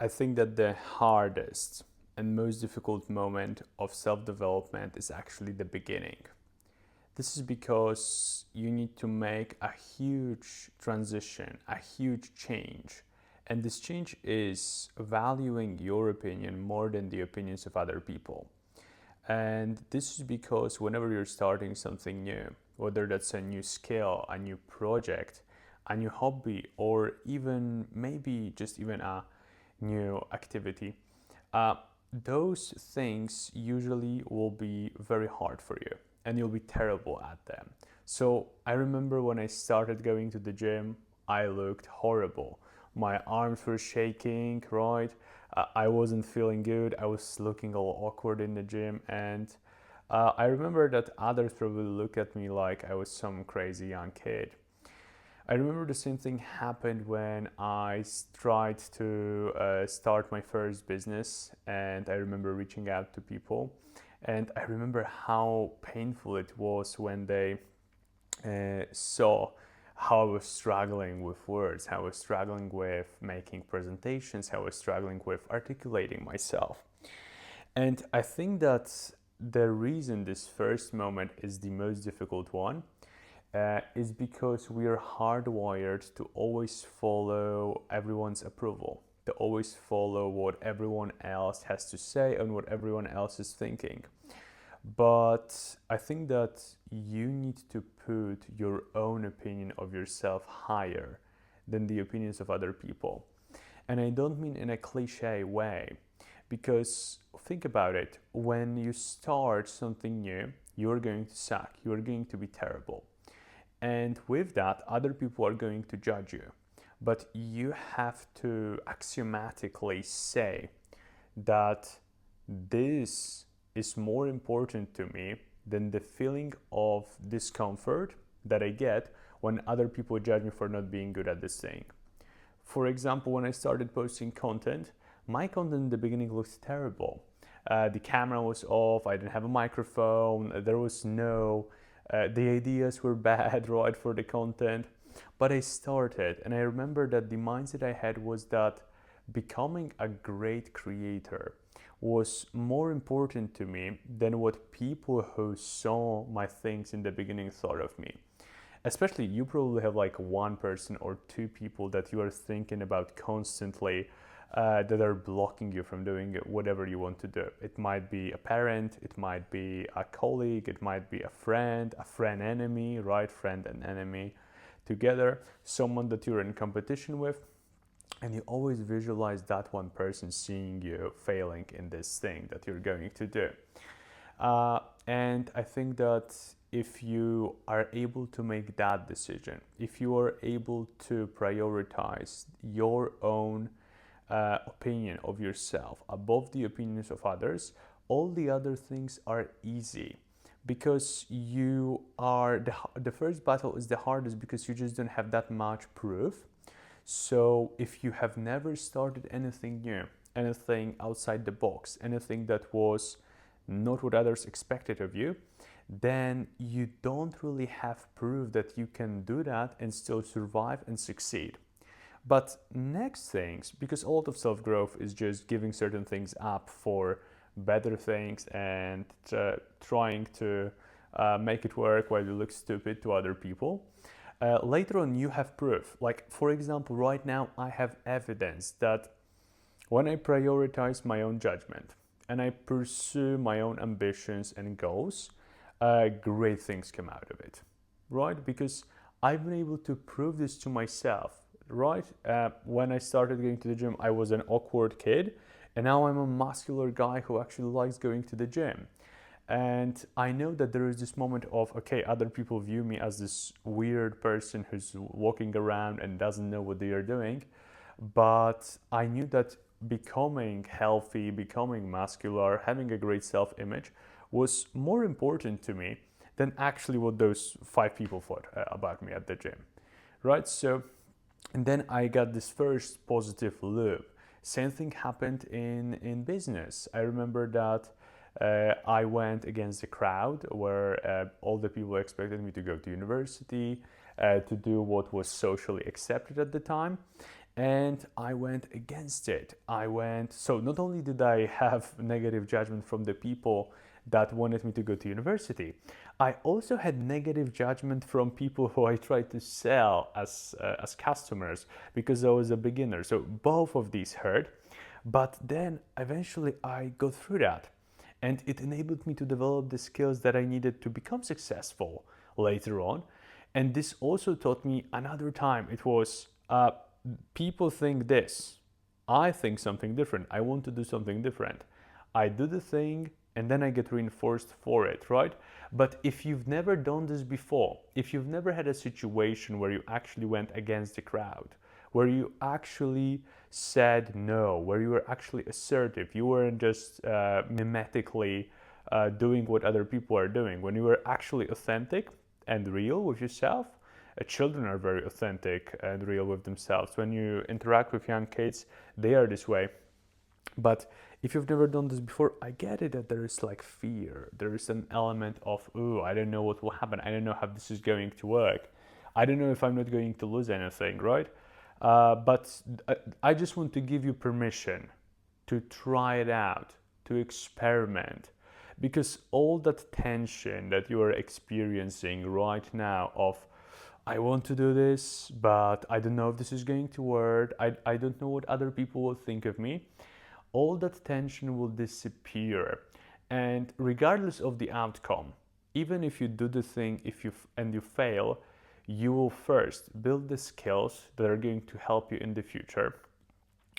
I think that the hardest and most difficult moment of self development is actually the beginning. This is because you need to make a huge transition, a huge change. And this change is valuing your opinion more than the opinions of other people. And this is because whenever you're starting something new, whether that's a new skill, a new project, a new hobby, or even maybe just even a new activity, uh, those things usually will be very hard for you and you'll be terrible at them. So I remember when I started going to the gym, I looked horrible. My arms were shaking, right? I wasn't feeling good. I was looking all awkward in the gym. And I remember that others probably look at me like I was some crazy young kid. I remember the same thing happened when I tried to start my first business, and I remember reaching out to people, and I remember how painful it was when they saw how I was struggling with words, how I was struggling with making presentations, how I was struggling with articulating myself. And I think that the reason this first moment is the most difficult one is because we are hardwired to always follow everyone's approval, to always follow what everyone else has to say and what everyone else is thinking. But I think that you need to put your own opinion of yourself higher than the opinions of other people. And I don't mean in a cliche way, because think about it, when you start something new, you're going to suck, you're going to be terrible. And with that, other people are going to judge you. But you have to axiomatically say that this is more important to me than the feeling of discomfort that I get when other people judge me for not being good at this thing. For example, when I started posting content, my content in the beginning looked terrible. The camera was off, I didn't have a microphone, there was no the ideas were bad, right, for the content. But I started, and I remember that the mindset I had was that becoming a great creator was more important to me than what people who saw my things in the beginning thought of me. Especially, you probably have like one person or two people that you are thinking about constantly that are blocking you from doing whatever you want to do. It might be a parent, it might be a colleague, it might be a friend enemy, right? Friend and enemy together, someone that you're in competition with, and you always visualize that one person seeing you failing in this thing that you're going to do. And I think that if you are able to make that decision, if you are able to prioritize your own opinion of yourself above the opinions of others, all the other things are easy because the first battle is the hardest because you just don't have that much proof. So if you have never started anything new, anything outside the box, anything that was not what others expected of you, then you don't really have proof that you can do that and still survive and succeed. But next things, because a lot of self-growth is just giving certain things up for better things and trying to make it work while you look stupid to other people. Later on, you have proof. Like, for example, right now, I have evidence that when I prioritize my own judgment and I pursue my own ambitions and goals, great things come out of it, right? Because I've been able to prove this to myself, right? When I started going to the gym, I was an awkward kid, and now I'm a muscular guy who actually likes going to the gym. And I know that there is this moment of, okay, other people view me as this weird person who's walking around and doesn't know what they are doing. But I knew that becoming healthy, becoming muscular, having a great self image was more important to me than actually what those five people thought about me at the gym, right? So, and then I got this first positive loop. Same thing happened in business. I remember that I went against the crowd where all the people expected me to go to university, to do what was socially accepted at the time. and I went against it. So not only did I have negative judgment from the people that wanted me to go to university, I also had negative judgment from people who I tried to sell as customers because I was a beginner. So both of these hurt, but then eventually I got through that, and it enabled me to develop the skills that I needed to become successful later on. And this also taught me another time. It was people think this, I think something different, I want to do something different, I do the thing, and then I get reinforced for it, right? But if you've never done this before, if you've never had a situation where you actually went against the crowd, where you actually said no, where you were actually assertive, you weren't just mimetically doing what other people are doing, when you were actually authentic and real with yourself. Children are very authentic and real with themselves. When you interact with young kids, they are this way. But if you've never done this before, I get it that there is like fear. There is an element of, ooh, I don't know what will happen. I don't know how this is going to work. I don't know if I'm not going to lose anything, right? But I just want to give you permission to try it out, to experiment. Because all that tension that you are experiencing right now of, I want to do this, but I don't know if this is going to work. I don't know what other people will think of me. All that tension will disappear. And regardless of the outcome, even if you do the thing and you fail, you will first build the skills that are going to help you in the future.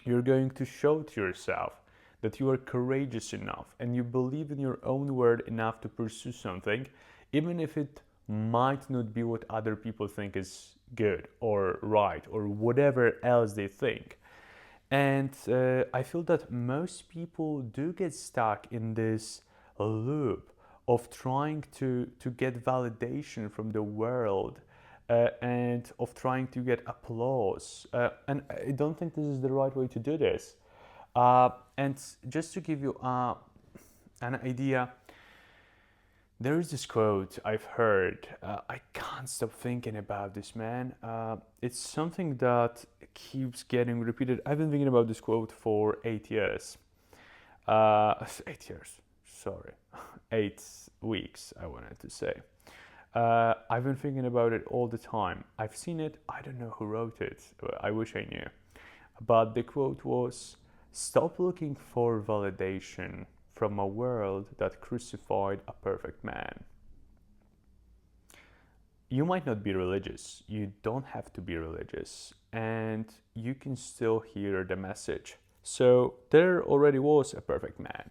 You're going to show to yourself that you are courageous enough and you believe in your own word enough to pursue something, even if it might not be what other people think is good or right or whatever else they think. And I feel that most people do get stuck in this loop of trying to get validation from the world, and of trying to get applause. And I don't think this is the right way to do this. And just to give you an idea, there is this quote I've heard. I can't stop thinking about this, man. It's something that keeps getting repeated. I've been thinking about this quote for 8 years. 8 years, sorry. 8 weeks, I wanted to say. I've been thinking about it all the time. I've seen it. I don't know who wrote it. I wish I knew. But the quote was, "Stop looking for validation from a world that crucified a perfect man." You might not be religious. You don't have to be religious. And you can still hear the message. So there already was a perfect man.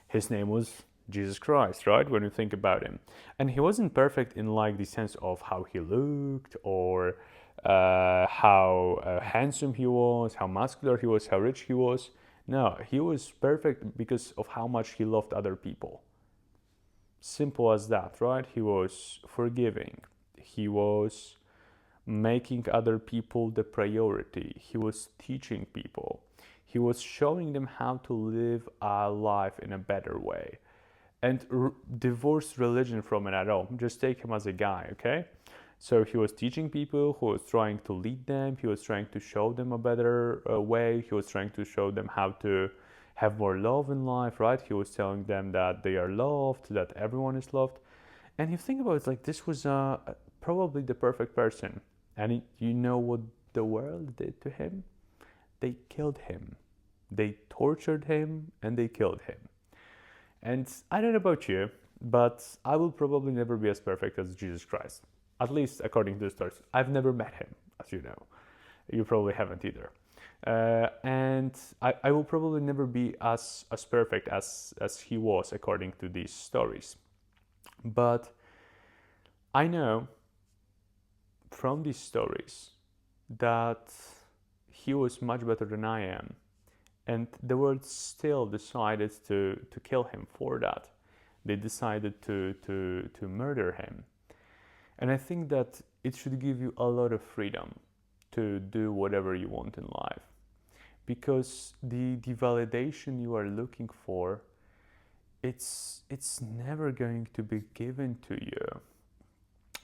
His name was Jesus Christ, right? When you think about him. And he wasn't perfect in like the sense of how he looked or how handsome he was, how muscular he was, how rich he was. No, he was perfect because of how much he loved other people. Simple as that, right? He was forgiving. He was making other people the priority. He was teaching people. He was showing them how to live a life in a better way. And divorce religion from it at all. Just take him as a guy, okay? So he was teaching people, who was trying to lead them, he was trying to show them a better way, he was trying to show them how to have more love in life, right? He was telling them that they are loved, that everyone is loved. And you think about it, like this was probably the perfect person. And you know what the world did to him? They killed him. They tortured him and they killed him. And I don't know about you, but I will probably never be as perfect as Jesus Christ. At least according to the stories. I've never met him, as you know. You probably haven't either. And I will probably never be as perfect as he was according to these stories. But I know from these stories that he was much better than I am. And the world still decided to kill him for that. They decided to murder him. And I think that it should give you a lot of freedom to do whatever you want in life. Because the validation you are looking for, it's never going to be given to you.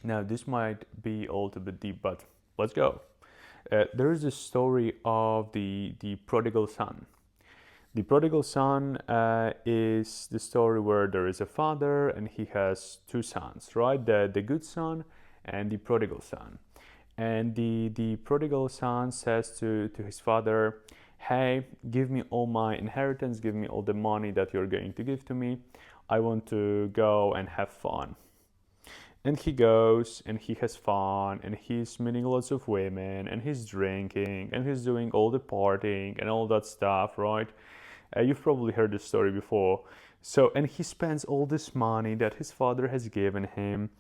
Now, this might be a little bit deep, but let's go. there is a story of the prodigal son. The prodigal son is the story where there is a father and he has two sons, right? The good son and the prodigal son. And the prodigal son says to his father, hey, give me all my inheritance, give me all the money that you're going to give to me. I want to go and have fun. And he goes and he has fun and he's meeting lots of women and he's drinking and he's doing all the partying and all that stuff, right? You've probably heard this story before. So, and he spends all this money that his father has given him,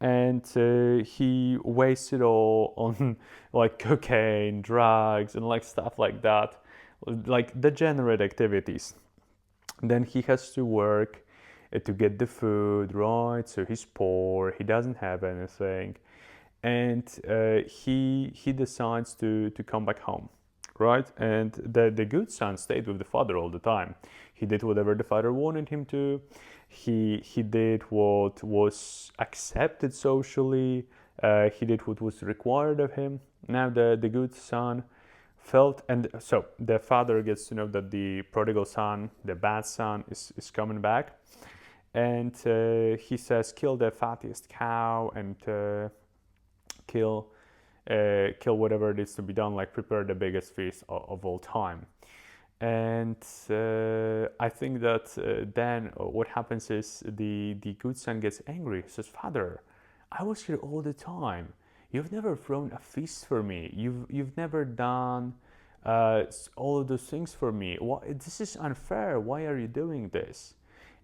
and he wastes it all on like cocaine, drugs, and like stuff like that, like degenerate activities. Then he has to work to get the food, right? So he's poor, he doesn't have anything, and he decides to come back home, right? And the good son stayed with the father all the time. He did whatever the father wanted him to. He did what was accepted socially. He did what was required of him. Now the good son felt, and so the father gets to know that the prodigal son, the bad son, is coming back, and he says, kill the fattiest cow and kill whatever needs to be done, like prepare the biggest feast of all time. And I think that then what happens is the good son gets angry. He says, Father, I was here all the time. You've never thrown a feast for me. You've never done all of those things for me. This is unfair. Why are you doing this?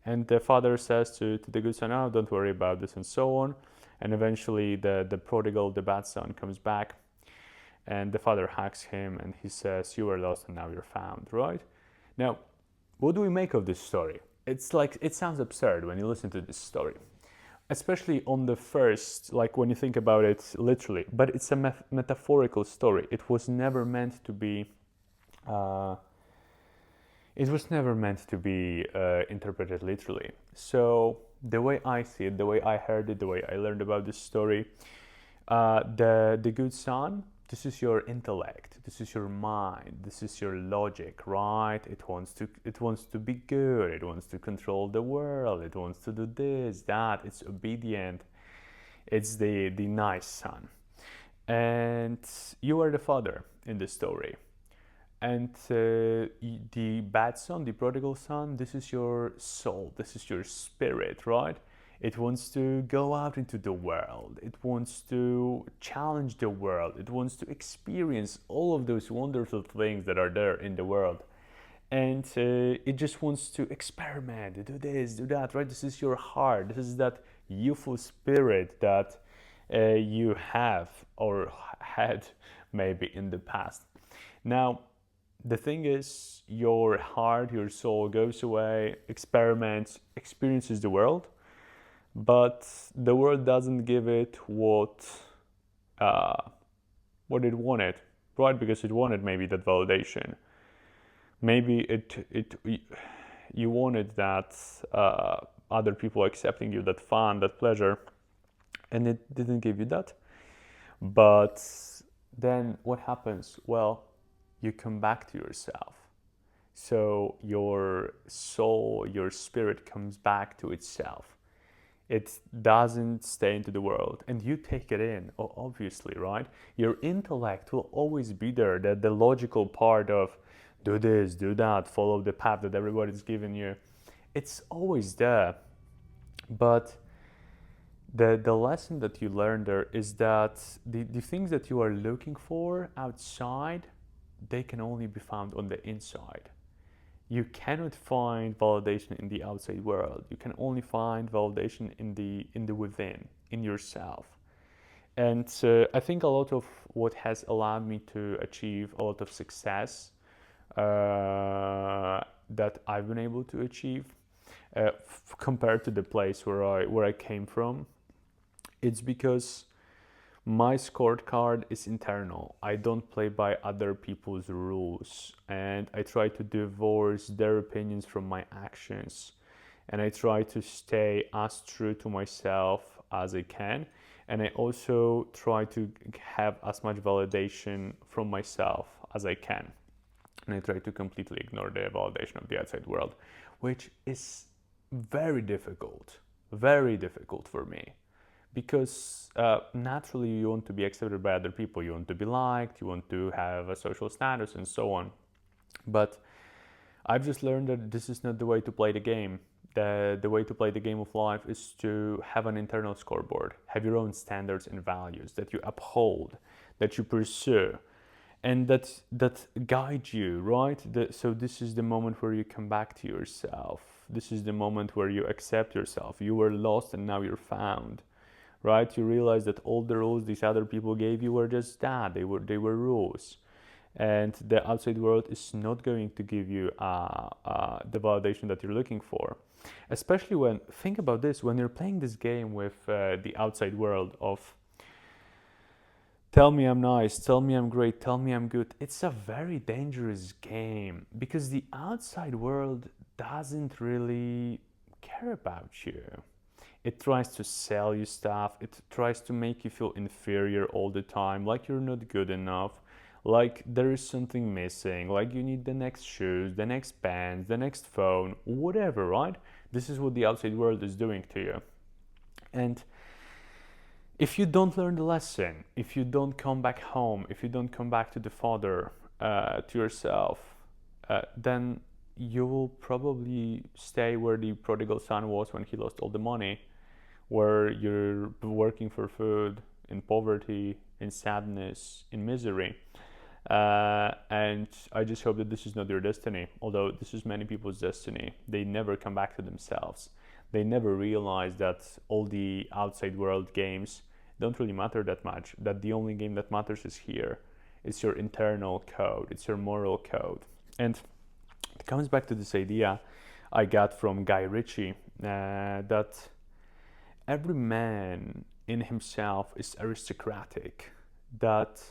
And the father says to the good son, oh, don't worry about this, and so on. And eventually the prodigal, the bad son, comes back, and the father hugs him and he says, you were lost and now you're found, right? Now, what do we make of this story? It's like, it sounds absurd when you listen to this story, especially on the first, like when you think about it literally, but it's a metaphorical story. It was never meant to be interpreted literally. So the way I see it, the way I heard it, the way I learned about this story, the good son, this is your intellect, this is your mind, this is your logic, right? It wants to be good, it wants to control the world, it wants to do this, that, it's obedient, it's the nice son. And you are the father in the story. And the bad son, the prodigal son, this is your soul, this is your spirit, right? It wants to go out into the world. It wants to challenge the world. It wants to experience all of those wonderful things that are there in the world. And it just wants to experiment, do this, do that, right? This is your heart. This is that youthful spirit that you have or had maybe in the past. Now, the thing is, your heart, your soul goes away, experiments, experiences the world, but the world doesn't give it what it wanted, right? Because it wanted maybe that validation. Maybe you wanted that other people accepting you, that fun, that pleasure, and it didn't give you that. But then what happens? Well, you come back to yourself. So your soul, your spirit comes back to itself. It doesn't stay into the world, and you take it in, obviously, right? Your intellect will always be there, that the logical part of do this, do that, follow the path that everybody's given you. It's always there. But the lesson that you learn there is that the things that you are looking for outside, they can only be found on the inside. You cannot find validation in the outside world. You can only find validation in the within, in yourself. And I think a lot of what has allowed me to achieve a lot of success that I've been able to achieve compared to the place where I came from, it's because my scorecard is internal. I don't play by other people's rules, and I try to divorce their opinions from my actions, and I try to stay as true to myself as I can. And I also try to have as much validation from myself as I can. And I try to completely ignore the validation of the outside world, which is very difficult for me. Because naturally you want to be accepted by other people, you want to be liked, you want to have a social status and so on. But I've just learned that this is not the way to play the game. The way to play the game of life is to have an internal scoreboard, have your own standards and values that you uphold, that you pursue, and that guide you, right? So this is the moment where you come back to yourself. This is the moment where you accept yourself. You were lost and now you're found, right? You realize that all the rules these other people gave you were just that. They were rules, and the outside world is not going to give you the validation that you're looking for. Especially when, think about this, when you're playing this game with the outside world of tell me I'm nice, tell me I'm great, tell me I'm good. It's a very dangerous game because the outside world doesn't really care about you. It tries to sell you stuff, it tries to make you feel inferior all the time, like you're not good enough, like there is something missing, like you need the next shoes, the next pants, the next phone, whatever, right? This is what the outside world is doing to you. And if you don't learn the lesson, if you don't come back home, if you don't come back to the Father, to yourself, then you will probably stay where the prodigal son was when he lost all the money, where you're working for food, in poverty, in sadness, in misery. And I just hope that this is not your destiny, although this is many people's destiny. They never come back to themselves. They never realize that all the outside world games don't really matter that much, that the only game that matters is here. It's your internal code, it's your moral code. And it comes back to this idea I got from Guy Ritchie, that every man in himself is aristocratic, that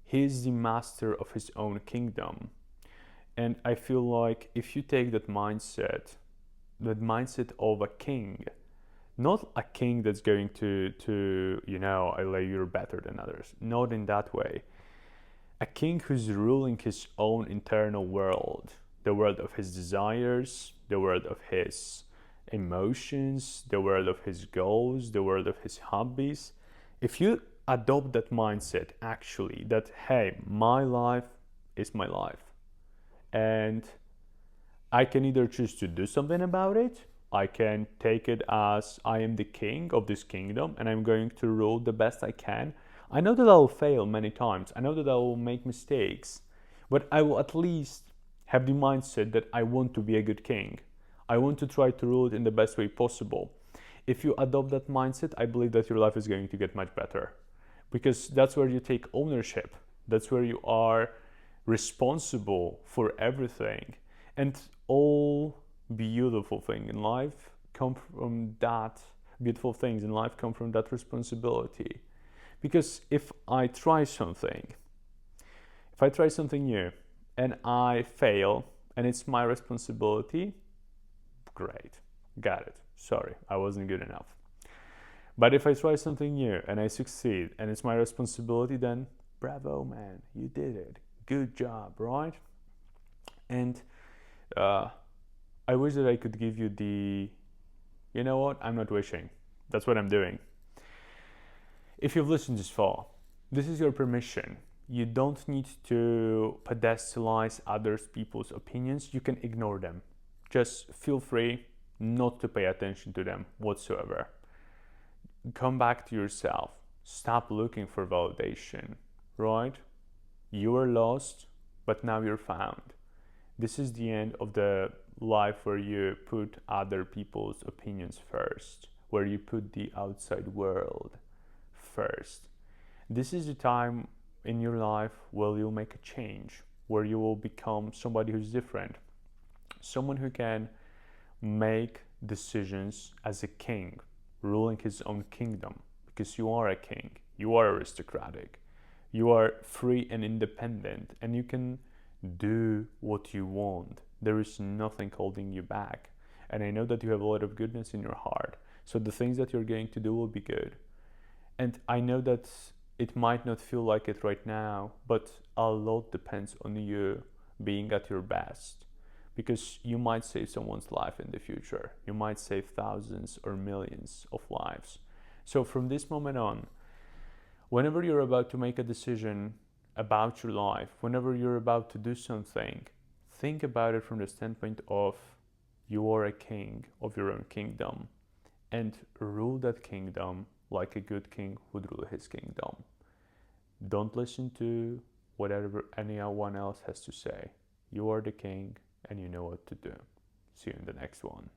he is the master of his own kingdom. And I feel like if you take that mindset of a king, not a king that's going to you're better than others, not in that way. A king who's ruling his own internal world, the world of his desires, the world of his emotions, the world of his goals, the world of his hobbies. If you adopt that mindset, actually, that hey, my life is my life, and I can either choose to do something about it, I can take it as I am the king of this kingdom and I'm going to rule the best I can. I know that I will fail many times, I know that I will make mistakes, but I will at least have the mindset that I want to be a good king. I want to try to rule it in the best way possible. If you adopt that mindset, I believe that your life is going to get much better, because that's where you take ownership. That's where you are responsible for everything. And all beautiful things in life come from that. Beautiful things in life come from that responsibility. Because if I try something new and I fail and it's my responsibility, great, got it. Sorry, I wasn't good enough. But if I try something new and I succeed and it's my responsibility, then bravo, man, you did it. Good job, right? And I wish that I could give you you know what? I'm not wishing. That's what I'm doing. If you've listened this far, this is your permission. You don't need to pedestalize other people's opinions. You can ignore them. Just feel free not to pay attention to them whatsoever. Come back to yourself. Stop looking for validation, right? You were lost, but now you're found. This is the end of the life where you put other people's opinions first, where you put the outside world first. This is the time in your life where you'll make a change, where you will become somebody who's different, someone who can make decisions as a king, ruling his own kingdom, because you are a king, you are aristocratic, you are free and independent, and you can do what you want. There is nothing holding you back. And I know that you have a lot of goodness in your heart. So the things that you're going to do will be good. And I know that it might not feel like it right now, but a lot depends on you being at your best. Because you might save someone's life in the future. You might save thousands or millions of lives. So from this moment on, whenever you're about to make a decision about your life, whenever you're about to do something, think about it from the standpoint of you are a king of your own kingdom and rule that kingdom like a good king would rule his kingdom. Don't listen to whatever anyone else has to say. You are the king and you know what to do. See you in the next one.